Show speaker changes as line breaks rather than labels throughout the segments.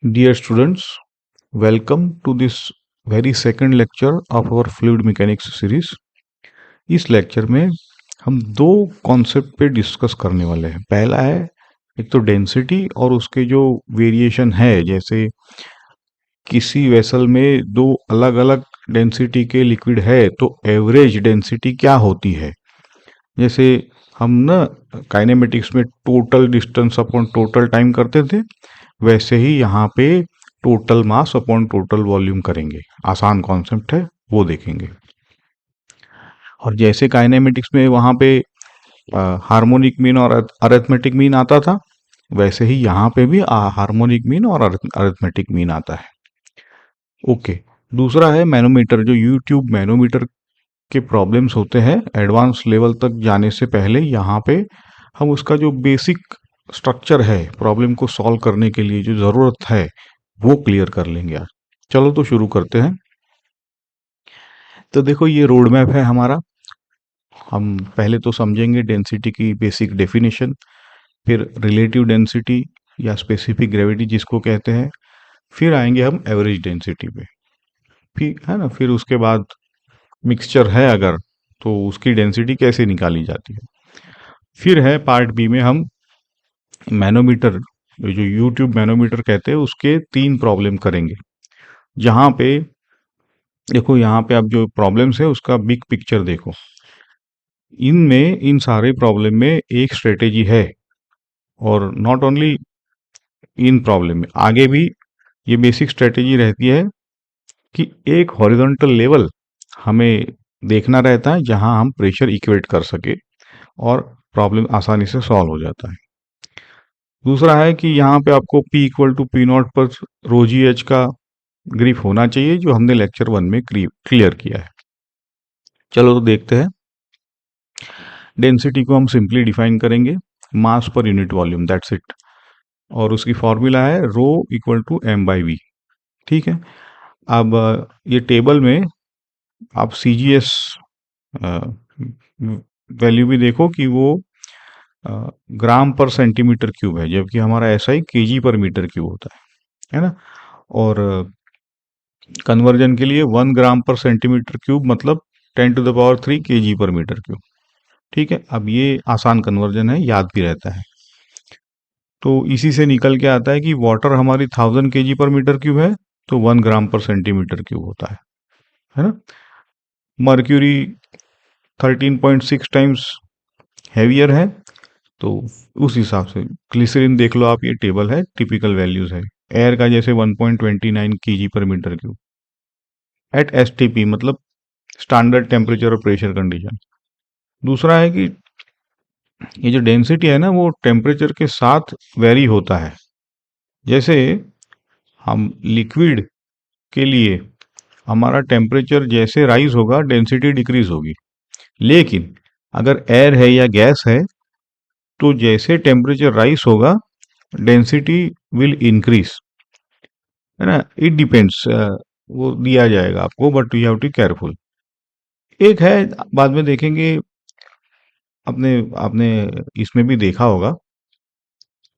Dear students, welcome to this very second lecture of our fluid mechanics series. इस lecture में हम दो concept पे डिस्कस करने वाले हैं। पहला है एक तो डेंसिटी और उसके जो वेरिएशन है, जैसे किसी वेसल में दो अलग अलग डेंसिटी के लिक्विड है तो एवरेज डेंसिटी क्या होती है। जैसे हम ना काइनेमेटिक्स में total distance upon total time करते थे, वैसे ही यहाँ पे total mass upon total volume करेंगे। आसान कॉन्सेप्ट है, वो देखेंगे। और जैसे काइनेमेटिक्स में वहाँ पे हार्मोनिक मीन और अरिथमेटिक मीन आता था, वैसे ही यहाँ पे भी हार्मोनिक मीन और अरिथमेटिक मीन आता है। ओके, दूसरा है मैनोमीटर। जो यूट्यूब मैनोमीटर के प्रॉब्लम्स होते हैं एडवांस लेवल तक जाने से पहले, यहाँ पे हम उसका जो बेसिक स्ट्रक्चर है प्रॉब्लम को सॉल्व करने के लिए जो ज़रूरत है वो क्लियर कर लेंगे आज। चलो तो शुरू करते हैं। तो देखो, ये रोड मैप है हमारा। हम पहले तो समझेंगे डेंसिटी की बेसिक डेफिनेशन, फिर रिलेटिव डेंसिटी या स्पेसिफिक ग्रेविटी जिसको कहते हैं, फिर आएंगे हम एवरेज डेंसिटी पे, फिर है ना, फिर उसके बाद मिक्सचर है अगर तो उसकी डेंसिटी कैसे निकाली जाती है। फिर है पार्ट बी में हम मैनोमीटर, जो यूट्यूब मैनोमीटर कहते हैं, उसके 3 प्रॉब्लम करेंगे। जहाँ पे देखो, यहाँ पे आप जो प्रॉब्लम्स है उसका बिग पिक्चर देखो। इनमें इन सारे प्रॉब्लम में एक स्ट्रेटेजी है, और नॉट ओनली इन प्रॉब्लम में, आगे भी ये बेसिक स्ट्रेटेजी रहती है कि एक हॉरिजॉन्टल लेवल हमें देखना रहता है जहां हम प्रेशर इक्वेट कर सके और प्रॉब्लम आसानी से सॉल्व हो जाता है। दूसरा है कि यहाँ पे आपको P equal to P not पर रो जी एच का ग्रिफ होना चाहिए, जो हमने लेक्चर 1 में क्लियर किया है। चलो तो देखते हैं। डेंसिटी को हम सिंपली डिफाइन करेंगे, मास per unit volume, that's it. और उसकी फॉर्मूला है rho equal to M by V. ठीक है। अब ये टेबल में आप सी जी एस वैल्यू भी देखो कि वो ग्राम पर सेंटीमीटर क्यूब है, जबकि हमारा एसआई केजी पर मीटर क्यूब होता है ना। और कन्वर्जन के लिए 1 ग्राम पर सेंटीमीटर क्यूब मतलब 10⁻³ केजी पर मीटर क्यूब। ठीक है। अब ये आसान कन्वर्जन है, याद भी रहता है। तो इसी से निकल के आता है कि वाटर हमारी 1000 केजी पर मीटर क्यूब है, तो 1 ग्राम पर सेंटीमीटर क्यूब होता है ना। मर्क्यूरी 13.6 टाइम्स हैवियर है, तो उस हिसाब से ग्लिसरीन देख लो आप, ये टेबल है, टिपिकल वैल्यूज है। एयर का जैसे 1.29 केजी पर मीटर क्यूब एट एसटीपी, मतलब स्टैंडर्ड टेम्परेचर और प्रेशर कंडीशन। दूसरा है कि ये जो डेंसिटी है ना, वो टेम्परेचर के साथ वेरी होता है। जैसे हम लिक्विड के लिए हमारा टेम्परेचर जैसे राइज होगा, डेंसिटी डिक्रीज होगी। लेकिन अगर एयर है या गैस है, तो जैसे टेम्परेचर राइज होगा, डेंसिटी विल इंक्रीज, है ना। इट डिपेंड्स, वो दिया जाएगा आपको, but you have to careful. एक है, बाद में देखेंगे, अपने आपने इसमें भी देखा होगा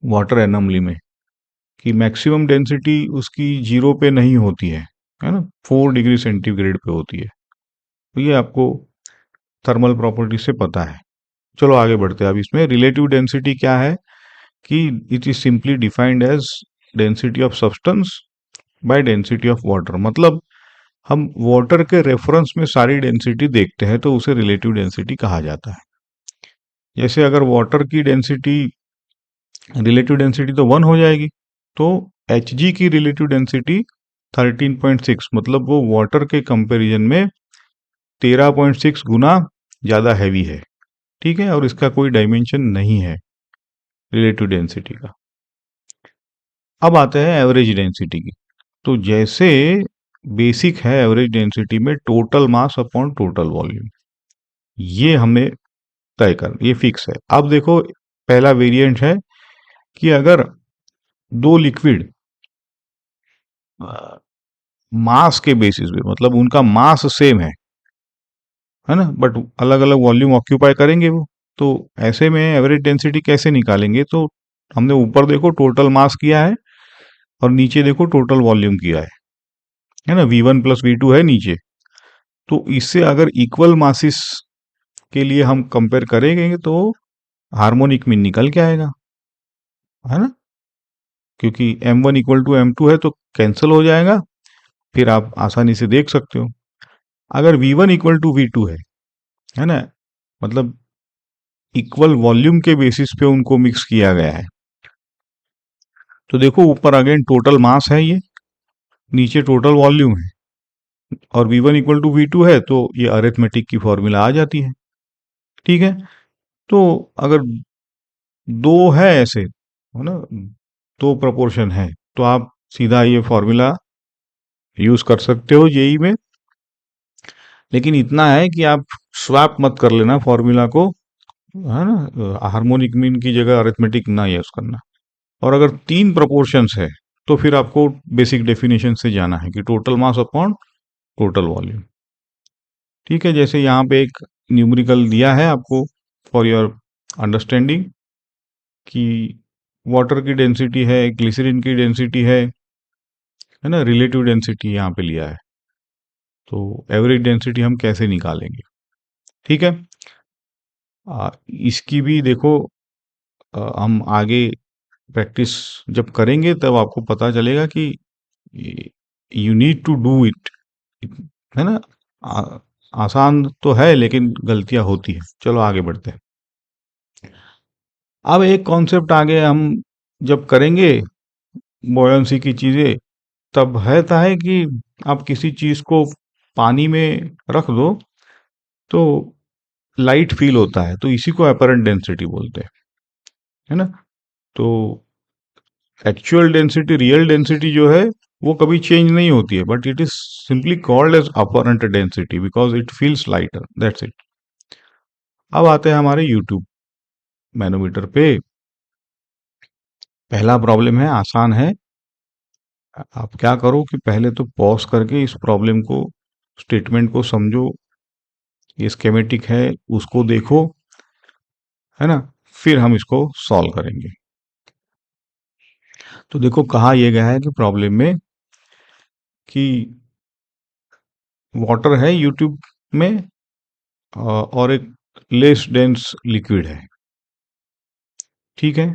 वाटर एनोमली में, कि मैक्सिमम डेंसिटी उसकी 0 पे नहीं होती है ना, 4 डिग्री सेंटीग्रेड पे होती है। तो ये आपको थर्मल प्रॉपर्टी से पता है। चलो आगे बढ़ते हैं। अब इसमें रिलेटिव डेंसिटी क्या है, कि it is simply defined as density of substance by density of water. मतलब हम वाटर के रेफरेंस में सारी डेंसिटी देखते हैं, तो उसे रिलेटिव डेंसिटी कहा जाता है। जैसे अगर वाटर की डेंसिटी, रिलेटिव डेंसिटी तो 1 हो जाएगी, तो एच जी की रिलेटिव डेंसिटी 13.6, मतलब वो वाटर के कंपैरिजन में 13.6 गुना ज़्यादा हैवी है। ठीक है। और इसका कोई डायमेंशन नहीं है रिलेटिव डेंसिटी का। अब आते हैं एवरेज डेंसिटी की। तो जैसे बेसिक है एवरेज डेंसिटी में total mass upon total volume, ये हमें तय कर, ये फिक्स है। अब देखो, पहला वेरिएंट है कि अगर दो लिक्विड मास के बेसिस पे, मतलब उनका मास सेम है ना, बट अलग अलग वॉल्यूम ऑक्यूपाई करेंगे वो, तो ऐसे में एवरेज डेंसिटी कैसे निकालेंगे। तो हमने ऊपर देखो टोटल मास किया है, और नीचे देखो टोटल वॉल्यूम किया है ना, V1 प्लस V2 है नीचे। तो इससे अगर इक्वल मासिस के लिए हम कंपेयर करेंगे तो हार्मोनिक मीन निकल के आएगा, है ना, क्योंकि M1 इक्वल टू M2 है तो कैंसिल हो जाएगा। फिर आप आसानी से देख सकते हो। अगर V1 इक्वल टू V2 है ना, मतलब इक्वल वॉल्यूम के बेसिस पे उनको मिक्स किया गया है, तो देखो ऊपर अगेन टोटल मास है ये, नीचे टोटल वॉल्यूम है, और V1 इक्वल टू V2 है तो ये अरिथमेटिक की फॉर्मूला आ जाती है। ठीक है, तो अगर दो है ऐसे, है ना, दो प्रपोर्शन है, तो आप सीधा ये फॉर्मूला यूज कर सकते हो जेई में। लेकिन इतना है कि आप स्वैप मत कर लेना फॉर्मूला को, है ना, हार्मोनिक मीन की जगह अरिथमेटिक ना यूज करना। और अगर तीन प्रोपोर्शंस है तो फिर आपको बेसिक डेफिनेशन से जाना है कि total mass upon total volume. ठीक है, जैसे यहाँ पे एक न्यूमेरिकल दिया है आपको फॉर योर अंडरस्टैंडिंग कि वाटर की डेंसिटी है, ग्लिसरीन की डेंसिटी है ना, रिलेटिव डेंसिटी यहाँ पे लिया है, तो एवरेज डेंसिटी हम कैसे निकालेंगे। ठीक है, इसकी भी देखो, हम आगे प्रैक्टिस जब करेंगे तब आपको पता चलेगा कि you need to do it, है ना। आ, आसान तो है लेकिन गलतियां होती है। चलो आगे बढ़ते हैं। अब एक कॉन्सेप्ट आगे हम जब करेंगे बॉयंसी की चीजें, तब है कि आप किसी चीज को पानी में रख दो तो लाइट फील होता है, तो इसी को अपरेंट डेंसिटी बोलते हैं, है ना। तो एक्चुअल डेंसिटी, रियल डेंसिटी जो है वो कभी चेंज नहीं होती है, but it is simply called as apparent density because it feels lighter, that's it. अब आते हैं हमारे यूट्यूब मैनोमीटर पे। पहला प्रॉब्लम है, आसान है। आप क्या करो कि पहले तो पॉज करके इस प्रॉब्लम को, स्टेटमेंट को समझो, ये स्केमेटिक है उसको देखो, है ना, फिर हम इसको सॉल्व करेंगे। तो देखो कहा यह गया है कि प्रॉब्लम में कि वाटर है यूट्यूब में, और एक लेस डेंस लिक्विड है। ठीक है,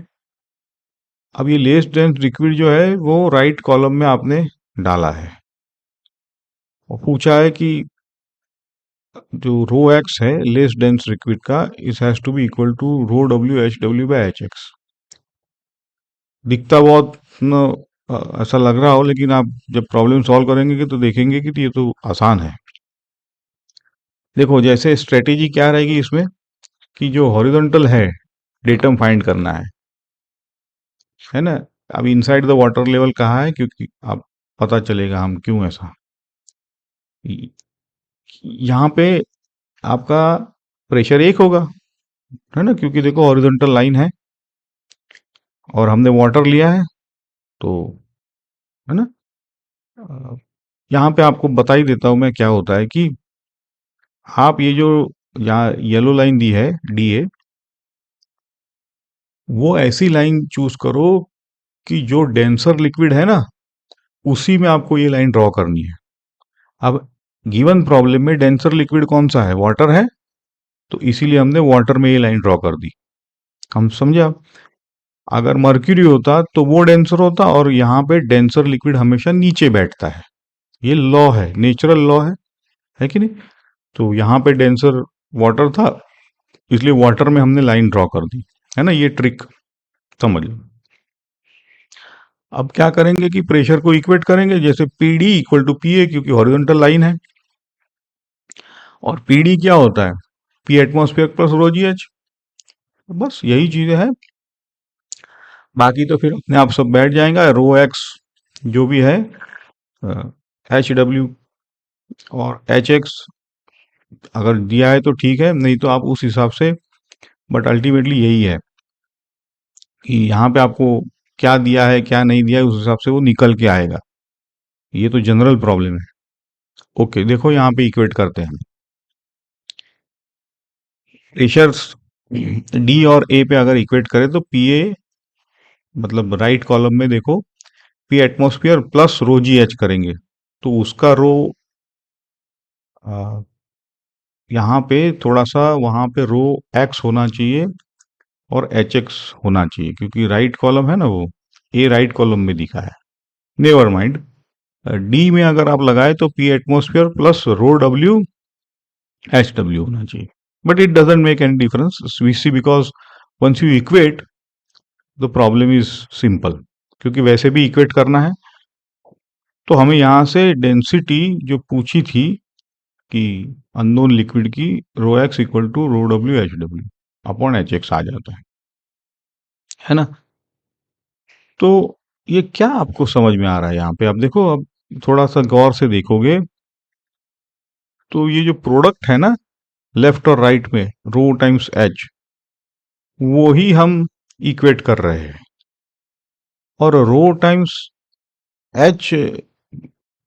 अब ये लेस डेंस लिक्विड जो है वो राइट कॉलम में आपने डाला है, और पूछा है कि जो रो एक्स है लेस डेंस लिक्विड का, इस has to be equal to rho W H W by H x. दिखता बहुत ऐसा लग रहा हो, लेकिन आप जब प्रॉब्लम सॉल्व करेंगे तो देखेंगे कि ये तो आसान है। देखो जैसे स्ट्रेटेजी क्या रहेगी इसमें कि जो हॉरिजॉन्टल है डेटम फाइंड करना है ना। अब इनसाइड द वाटर लेवल कहाँ है, क्योंकि आप पता चलेगा हम क्यों ऐसा। यहाँ पे आपका प्रेशर एक होगा, है ना, क्योंकि देखो हॉरिजॉन्टल लाइन है और हमने वाटर लिया है, तो है ना। अ, यहाँ पे आपको बता ही देता हूँ मैं क्या होता है कि आप ये जो यहाँ येलो लाइन दी है डी ए, वो ऐसी लाइन चूज करो कि जो डेंसर लिक्विड है ना उसी में आपको ये लाइन ड्रॉ करनी है। अब गिवन प्रॉब्लम में डेंसर लिक्विड कौन सा है, वाटर है, तो इसीलिए हमने वाटर में ये लाइन ड्रॉ कर दी। हम समझे आप। अगर मर्क्यूरी होता तो वो डेंसर होता, और यहाँ पे डेंसर लिक्विड हमेशा नीचे बैठता है, ये लॉ है, नेचुरल लॉ है कि नहीं। तो यहाँ पे डेंसर वाटर था, इसलिए वाटर में हमने लाइन ड्रॉ कर दी, है ना, ये ट्रिक समझ लो। अब क्या करेंगे कि प्रेशर को इक्वेट करेंगे, जैसे P D equal to P A, क्योंकि हॉरिजॉन्टल लाइन है, और पी डी क्या होता है, पी एटमॉस्फेयर प्लस रो जी एच। बस यही चीजें हैं, बाकी तो फिर अपने आप सब बैठ जाएगा। रो एक्स जो भी है, एच डब्ल्यू और एच एक्स अगर दिया है तो ठीक है, नहीं तो आप उस हिसाब से, बट अल्टीमेटली यही है कि यहाँ पे आपको क्या दिया है क्या नहीं दिया है उस हिसाब से वो निकल के आएगा। ये तो जनरल प्रॉब्लम है। ओके, देखो यहाँ पे इक्वेट करते हैं प्रेशर्स डी और ए पे। अगर इक्वेट करें तो पी ए, मतलब राइट कॉलम में देखो पी एटमॉस्फेयर प्लस रो जी एच करेंगे, तो उसका रो यहाँ पे थोड़ा सा, वहाँ पे रो एक्स होना चाहिए और एच एक्स होना चाहिए, क्योंकि राइट कॉलम है ना, वो ए राइट कॉलम में दिखा है। नेवर माइंड, डी में अगर आप लगाए तो P atmosphere plus rho W H W होना चाहिए, but it doesn't make any difference we see, because once you equate the problem is simple, क्योंकि वैसे भी इक्वेट करना है। तो हमें यहाँ से डेंसिटी जो पूछी थी कि अननोन लिक्विड की, rho x equal to rho W H W upon H x आ जाता है ना। तो ये क्या आपको समझ में आ रहा है यहाँ पे? आप देखो, अब थोड़ा सा गौर से देखोगे तो ये जो प्रोडक्ट है ना, लेफ्ट और राइट में, रो टाइम्स एच, वो ही हम इक्वेट कर रहे हैं। और रो टाइम्स एच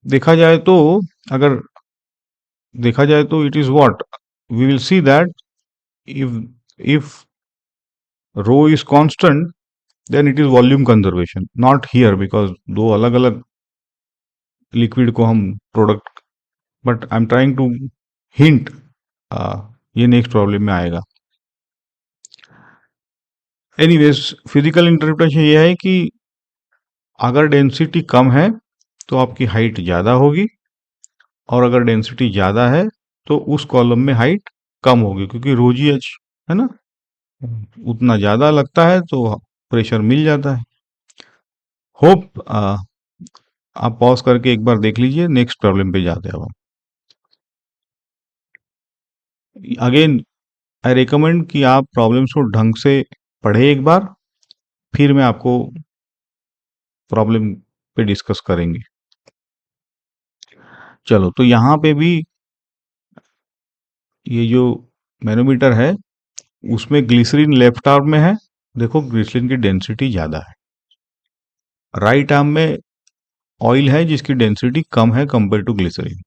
देखा जाए तो, अगर देखा जाए तो it is what, we will see that if rho is constant then it is volume conservation, not here, because दो अलग अलग लिक्विड को हम product, but I am trying to hint, ये नेक्स्ट प्रॉब्लम में आएगा। एनीवेज, फिजिकल इंटरप्रिटेशन ये है कि अगर डेंसिटी कम है तो आपकी हाइट ज़्यादा होगी, और अगर डेंसिटी ज़्यादा है तो उस कॉलम में हाइट कम होगी, क्योंकि रो जी एच है ना, उतना ज़्यादा लगता है तो प्रेशर मिल जाता है। होप आप पॉज करके एक बार देख लीजिए, नेक्स्ट प्रॉब्लम पे जाते हैं अब। अगेन आई रिकमेंड कि आप प्रॉब्लम्स को ढंग से पढ़े एक बार, फिर मैं आपको प्रॉब्लम पे डिस्कस करेंगे। चलो, तो यहाँ पे भी ये जो मैनोमीटर है उसमें ग्लिसरीन लेफ्ट आर्म में है, देखो ग्लिसरीन की डेंसिटी ज़्यादा है। राइट आर्म में ऑयल है जिसकी डेंसिटी कम है कंपेयर टू ग्लिसरीन,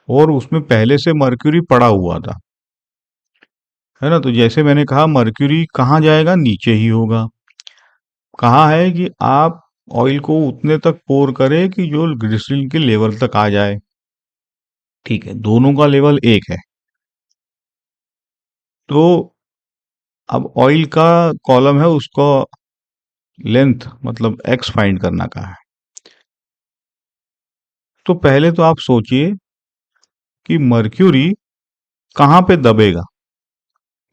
और उसमें पहले से मर्क्यूरी पड़ा हुआ था, है ना। तो जैसे मैंने कहा, मर्क्यूरी कहाँ जाएगा? नीचे ही होगा। कहा है कि आप ऑयल को उतने तक पोर करें कि जो ग्लिसरीन के लेवल तक आ जाए। ठीक है, दोनों का लेवल एक है। तो अब ऑयल का कॉलम है, उसको लेंथ मतलब एक्स फाइंड करना कहा है। तो पहले तो आप सोचिए कि मर्क्यूरी कहाँ पे दबेगा।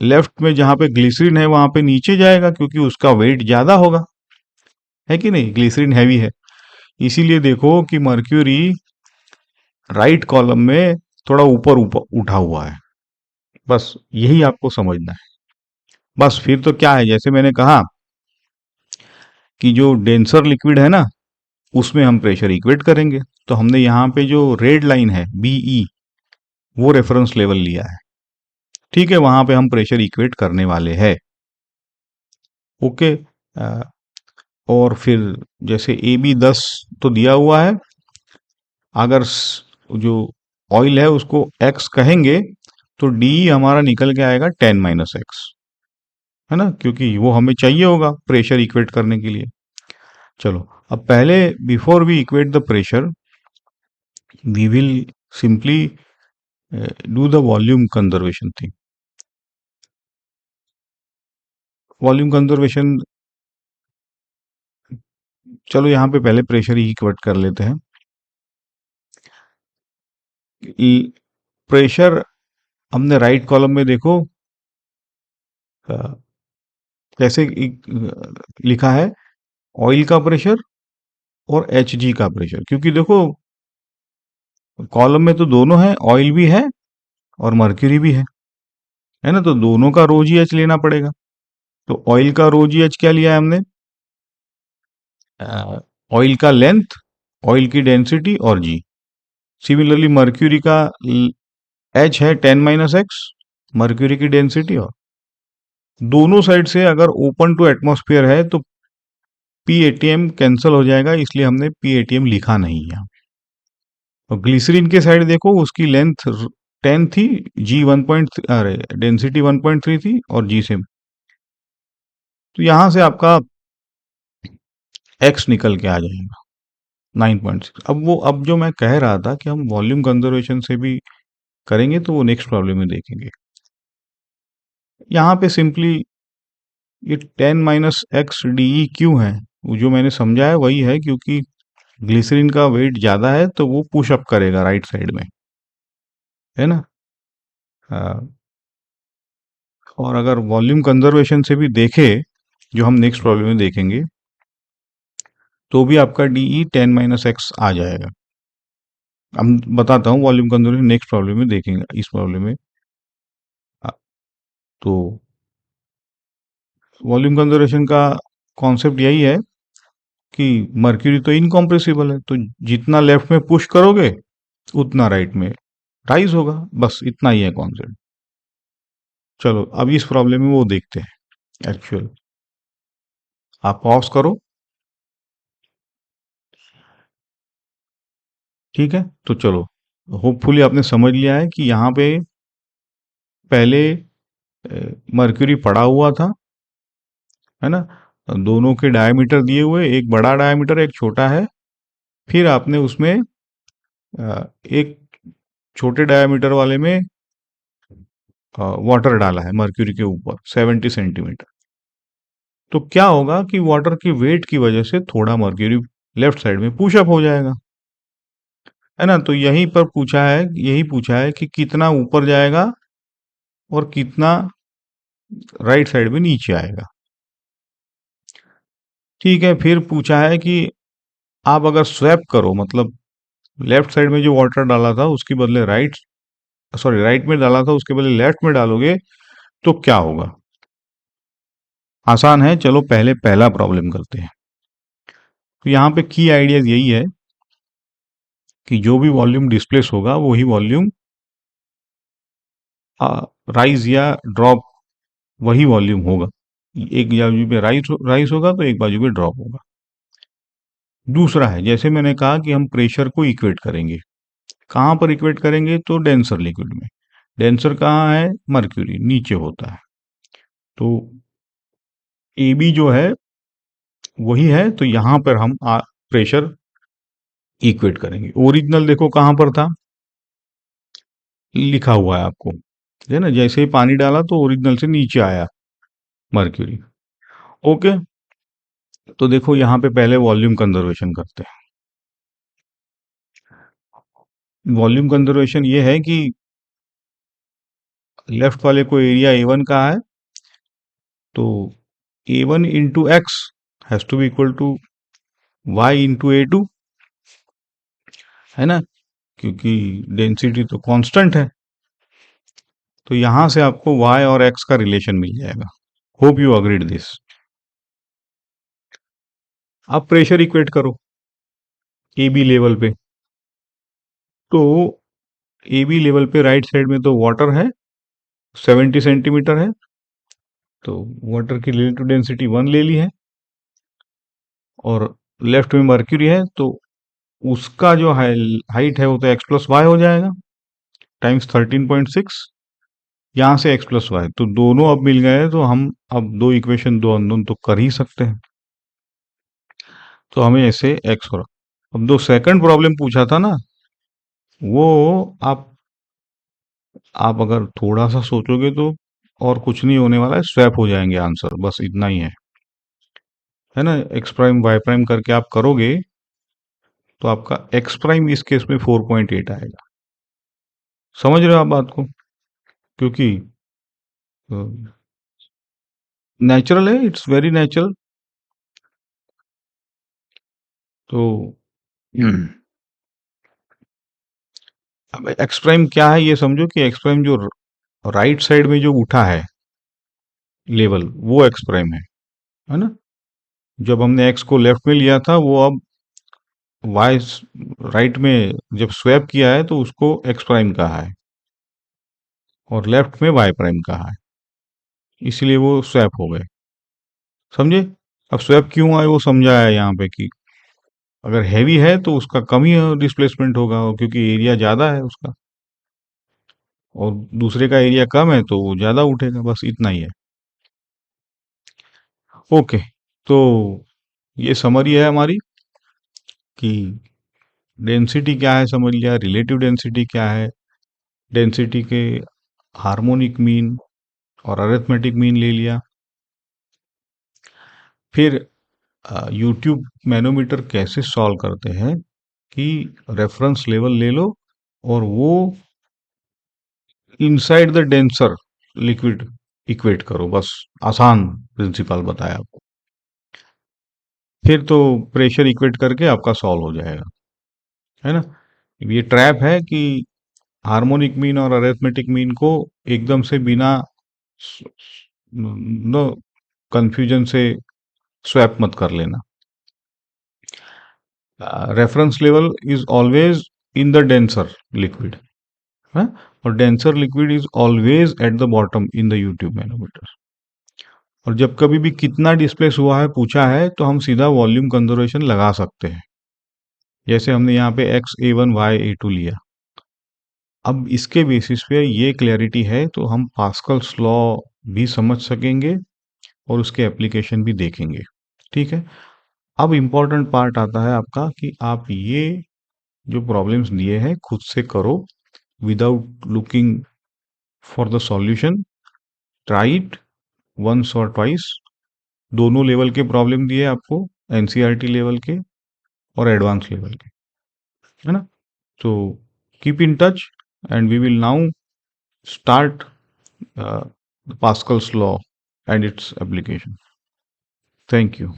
लेफ्ट में जहां पे ग्लिसरीन है वहां पे नीचे जाएगा, क्योंकि उसका वेट ज्यादा होगा, है कि नहीं, ग्लिसरीन हैवी है। इसीलिए देखो कि मर्क्यूरी राइट कॉलम में थोड़ा ऊपर ऊपर उठा हुआ है। बस यही आपको समझना है। बस फिर तो क्या है, जैसे मैंने कहा कि जो डेंसर लिक्विड है ना, उसमें हम प्रेशर इक्वेट करेंगे। तो हमने यहाँ पे जो रेड लाइन है बीई, वो रेफरेंस लेवल लिया है। ठीक है, वहां पे हम प्रेशर इक्वेट करने वाले हैं। ओके, और फिर जैसे ए बी 10 तो दिया हुआ है, अगर जो ऑयल है उसको एक्स कहेंगे तो डी हमारा निकल के आएगा 10 - x, है ना, क्योंकि वो हमें चाहिए होगा प्रेशर इक्वेट करने के लिए। चलो, अब पहले before we equate the pressure we will simply do the volume conservation thing. Volume conservation, चलो यहाँ पे पहले प्रेशर ही इक्वेट कर लेते हैं। प्रेशर हमने राइट कॉलम में देखो कैसे लिखा है, ऑयल का प्रेशर और एच जी का प्रेशर, क्योंकि देखो कॉलम में तो दोनों है, ऑयल भी है और मर्क्यूरी भी है ना, तो दोनों का रो जी एच लेना पड़ेगा। तो ऑयल का रो जी एच क्या लिया है हमने? ऑयल का लेंथ, ऑयल की डेंसिटी और जी। सिमिलरली मर्क्यूरी का एच है 10 - x, मर्क्यूरी की डेंसिटी, और दोनों साइड से अगर ओपन टू एटमॉस्फेयर है तो पी एटीएम कैंसिल हो जाएगा, इसलिए हमने पी एटीएम लिखा नहीं है। और ग्लिसरीन के साइड देखो, उसकी लेंथ 10 थी, जी 1. अरे डेंसिटी 1.3 थी और जी से, तो यहां से आपका एक्स निकल के आ जाएगा 9.6। अब जो मैं कह रहा था कि हम वॉल्यूम कंजर्वेशन से भी करेंगे तो वो नेक्स्ट प्रॉब्लम में देखेंगे। यहाँ पे सिंपली ये 10 माइनस एक्स डी क्यों है, वो जो मैंने समझा है वही है, क्योंकि ग्लिसरीन का वेट ज़्यादा है तो वो पुश अप करेगा राइट साइड में, है ना। हाँ, और अगर वॉल्यूम कंजर्वेशन से भी देखे, जो हम नेक्स्ट प्रॉब्लम में देखेंगे, तो भी आपका डीई 10 - एक्स आ जाएगा। हम बताता हूँ वॉल्यूम कंजर्वेशन नेक्स्ट प्रॉब्लम में देखेंगे, इस प्रॉब्लम में। आ, तो वॉल्यूम कंजर्वेशन का कॉन्सेप्ट यही है कि मर्क्यूरी तो इनकॉम्प्रेसिबल है, तो जितना लेफ्ट में पुश करोगे उतना राइट में राइज होगा, बस इतना ही है कॉन्सेप्ट। चलो अब इस प्रॉब्लम में वो देखते हैं एक्चुअल। आप पॉज करो। ठीक है, तो चलो, होपफुली आपने समझ लिया है कि यहाँ पे पहले मर्क्यूरी पड़ा हुआ था, है ना। दोनों के डायमीटर दिए हुए, एक बड़ा डायमीटर एक छोटा है। फिर आपने उसमें एक छोटे डायमीटर वाले में वाटर डाला है मर्क्यूरी के ऊपर 70 सेंटीमीटर। तो क्या होगा कि वाटर की वेट की वजह से थोड़ा मर्क्यूरी लेफ्ट साइड में पुशअप हो जाएगा, है ना। तो यही पूछा है कि कितना ऊपर जाएगा और कितना राइट साइड में नीचे आएगा। ठीक है, फिर पूछा है कि आप अगर स्वैप करो, मतलब लेफ्ट साइड में जो वाटर डाला था उसके बदले राइट में डाला था उसके बदले लेफ्ट में डालोगे तो क्या होगा। आसान है, चलो पहले पहला प्रॉब्लम करते हैं। तो यहाँ पे की आइडिया यही है कि जो भी वॉल्यूम डिस्प्लेस होगा वही वॉल्यूम राइज या ड्रॉप, वही वॉल्यूम होगा। एक बाजू पे राइज होगा तो एक बाजू पे ड्रॉप होगा। दूसरा है, जैसे मैंने कहा कि हम प्रेशर को इक्वेट करेंगे। कहाँ पर इक्वेट करेंगे, तो डेंसर लिक्विड में। डेंसर कहाँ है, मर्क्यूरी नीचे होता है। तो ए बी जो है वही है, तो यहाँ पर हम प्रेशर इक्वेट करेंगे। ओरिजिनल देखो कहाँ पर था, लिखा हुआ है आपको, है ना। जैसे ही पानी डाला तो ओरिजिनल से नीचे आया मर्क्यूरी। ओके, तो देखो यहाँ पे पहले वॉल्यूम कंजर्वेशन करते हैं। वॉल्यूम कंजर्वेशन ये है कि लेफ्ट वाले को एरिया A1 का है, तो A1 into x has to be equal to y into A2, है ना, क्योंकि डेंसिटी तो कांस्टेंट है। तो यहां से आपको y और x का रिलेशन मिल जाएगा। Hope you agreed this. आप प्रेशर इक्वेट करो ए बी लेवल पे। तो ए बी लेवल पे राइट साइड में तो वाटर है, 70 सेंटीमीटर है, तो वाटर की रिलेटिव डेंसिटी 1 ले ली है। और लेफ्ट में मर्क्यूरी है, तो उसका जो हाइट है वो तो x प्लस वाई हो जाएगा, टाइम्स 13.6। यहाँ से x प्लस वाई, तो दोनों अब मिल गए, तो हम अब दो इक्वेशन दो अननोन तो कर ही सकते हैं। तो हमें ऐसे x हो रहा। अब दो सेकंड प्रॉब्लम पूछा था ना, वो आप आप अगर थोड़ा सा सोचोगे तो और कुछ नहीं होने वाला है, स्वैप हो जाएंगे आंसर, बस इतना ही है ना। एक्स प्राइम वाई प्राइम करके आप करोगे तो आपका एक्स प्राइम इस केस में 4.8 आएगा। समझ रहे हो आप बात को, क्योंकि नेचुरल है, इट्स वेरी नेचुरल। तो अब एक्स प्राइम क्या है ये समझो, कि एक्स प्राइम जो राइट साइड में जो उठा है लेवल, वो एक्स प्राइम है ना। जब हमने एक्स को लेफ्ट में लिया था, वो अब वाई राइट में जब स्वैप किया है तो उसको एक्स प्राइम कहा है, और लेफ्ट में वाई प्राइम कहा है, इसलिए वो स्वैप हो गए। समझे। अब स्वैप क्यों आए वो समझा है यहाँ पे, कि अगर हैवी है तो उसका कम ही डिस्प्लेसमेंट होगा, और क्योंकि एरिया ज़्यादा है उसका, और दूसरे का एरिया कम है तो वो ज़्यादा उठेगा, बस इतना ही है। ओके, तो ये समरी है हमारी कि डेंसिटी क्या है समझ लिया, रिलेटिव डेंसिटी क्या है, डेंसिटी के हार्मोनिक मीन और अरिथमेटिक मीन ले लिया। फिर यूट्यूब मैनोमीटर कैसे सॉल्व करते हैं कि रेफरेंस लेवल ले लो और वो inside the denser liquid equate करो, बस आसान प्रिंसिपल बताया आपको। फिर तो प्रेशर इक्वेट करके आपका सॉल्व हो जाएगा, है ना। ये ट्रैप है कि हार्मोनिक मीन और अरिथमेटिक मीन को एकदम से बिना नो कंफ्यूजन से स्वैप मत कर लेना। Reference level is always in the denser liquid, है, और denser liquid is always at the bottom in the U tube manometer. और जब कभी भी कितना डिस्प्लेस हुआ है पूछा है तो हम सीधा वॉल्यूम कंजर्वेशन लगा सकते हैं, जैसे हमने यहाँ पे x(a1) y(a2) लिया। अब इसके बेसिस पे ये क्लैरिटी है तो हम पास्कल्स लॉ भी समझ सकेंगे और उसके एप्लीकेशन भी देखेंगे, ठीक है। अब इम्पोर्टेंट पार्ट आता है आपका कि आप ये जो प्रॉब्लम्स दिए हैं खुद से करो without looking for the solution, try it once और ट्वाइस। दोनों लेवल के प्रॉब्लम दिए आपको, एनसीईआरटी लेवल के और एडवांस लेवल के, है ना। तो keep in touch and we will now start Pascal's law and its application. Thank you.